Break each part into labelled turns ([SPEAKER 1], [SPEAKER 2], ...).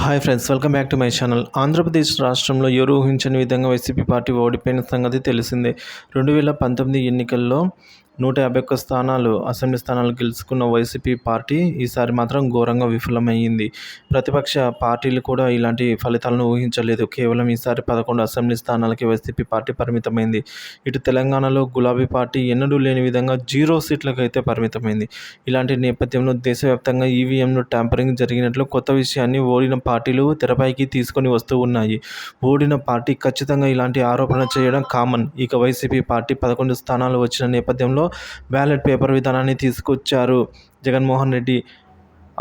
[SPEAKER 1] Hi friends, welcome back to my channel. Andhra Pradesh రాష్ట్రంలో ఎవరు ఊహించని విధంగా వైసీపీ పార్టీ ఓడిపోయిన సంగతి తెలిసిందే. 2019 ఎన్నికల్లో 151 స్థానాలు అసెంబ్లీ స్థానాలు గెలుచుకున్న వైసీపీ పార్టీ ఈసారి మాత్రం ఘోరంగా విఫలమయ్యింది. ప్రతిపక్ష పార్టీలు కూడా ఇలాంటి ఫలితాలను ఊహించలేదు. కేవలం ఈసారి 11 అసెంబ్లీ స్థానాలకి వైసీపీ పార్టీ పరిమితమైంది. ఇటు తెలంగాణలో గులాబీ పార్టీ ఎన్నడూ లేని విధంగా 0 సీట్లకు అయితే పరిమితమైంది. ఇలాంటి నేపథ్యంలో దేశవ్యాప్తంగా ఈవీఎంలు ట్యాంపరింగ్ జరిగినట్లు కొత్త విషయాన్ని ఓడిన పార్టీలు తెరపైకి తీసుకొని వస్తూ ఉన్నాయి. ఓడిన పార్టీ ఖచ్చితంగా ఇలాంటి ఆరోపణ చేయడం కామన్. ఇక వైసీపీ పార్టీ 11 స్థానాలు వచ్చిన నేపథ్యంలో బ్యాలెట్ పేపర్ విధానాన్ని తీసుకొచ్చారు జగన్మోహన్ రెడ్డి.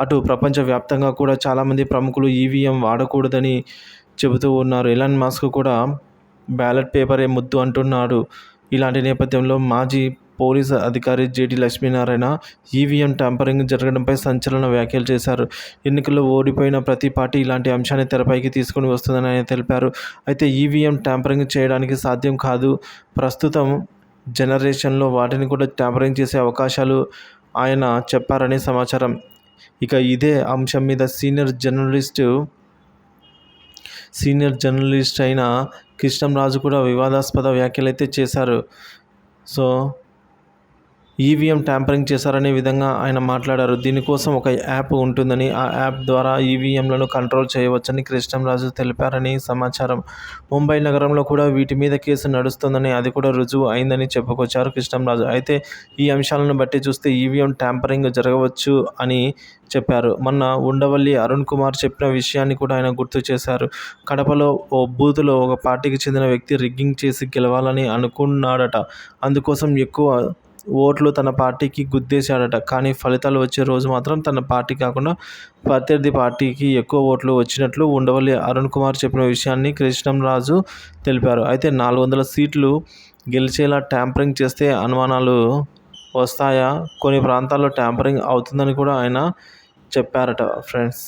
[SPEAKER 1] అటు ప్రపంచవ్యాప్తంగా కూడా చాలామంది ప్రముఖులు ఈవీఎం వాడకూడదని చెబుతూ ఉన్నారు. ఎలాన్ మస్క్ కూడా బ్యాలెట్ పేపరే ముద్దు అంటున్నాడు. ఇలాంటి నేపథ్యంలో మాజీ పోలీసు అధికారి జేడీ లక్ష్మీనారాయణ ఈవీఎం ట్యాంపరింగ్ జరగడంపై సంచలన వ్యాఖ్యలు చేశారు. ఎన్నికల్లో ఓడిపోయిన ప్రతి పార్టీ ఇలాంటి అంశాన్ని తెరపైకి తీసుకుని వస్తుందని ఆయన తెలిపారు. అయితే ఈవీఎం ట్యాంపరింగ్ చేయడానికి సాధ్యం కాదు. ప్రస్తుతం జనరేషన్లో వాటిని కూడా ట్యాంపరింగ్ చేసే అవకాశాలు ఆయన చెప్పారని సమాచారం. ఇక ఇదే అంశం మీద సీనియర్ జర్నలిస్ట్ అయిన కృష్ణంరాజు కూడా వివాదాస్పద వ్యాఖ్యలు అయితే చేశారు. సో ఈవీఎం ట్యాంపరింగ్ చేశారనే విధంగా ఆయన మాట్లాడారు. దీనికోసం ఒక యాప్ ఉంటుందని, ఆ యాప్ ద్వారా ఈవీఎంలను కంట్రోల్ చేయవచ్చని కృష్ణంరాజు తెలిపారని సమాచారం. ముంబై నగరంలో కూడా వీటి మీద కేసు నడుస్తుందని, అది కూడా రుజువు అయిందని చెప్పుకొచ్చారు కృష్ణంరాజు. అయితే ఈ అంశాలను బట్టి చూస్తే ఈవీఎం ట్యాంపరింగ్ జరగవచ్చు అని చెప్పారు. మొన్న ఉండవల్లి అరుణ్ కుమార్ చెప్పిన విషయాన్ని కూడా ఆయన గుర్తు చేశారు. కడపలో ఓ బూత్లో ఒక పార్టీకి చెందిన వ్యక్తి రిగ్గింగ్ చేసి గెలవాలని అనుకున్నాడట. అందుకోసం ఎక్కువ ఓట్లు తన పార్టీకి గుద్దేశాడట. కానీ ఫలితాలు వచ్చే రోజు మాత్రం తన పార్టీ కాకుండా ప్రత్యర్థి పార్టీకి ఎక్కువ ఓట్లు వచ్చినట్లు ఉండవల్లి అరుణ్ కుమార్ చెప్పిన విషయాన్ని కృష్ణంరాజు తెలిపారు. అయితే 400 సీట్లు గెలిచేలా ట్యాంపరింగ్ చేస్తే అనుమానాలు వస్తాయా? కొన్ని ప్రాంతాల్లో ట్యాంపరింగ్ అవుతుందని కూడా ఆయన చెప్పారట ఫ్రెండ్స్.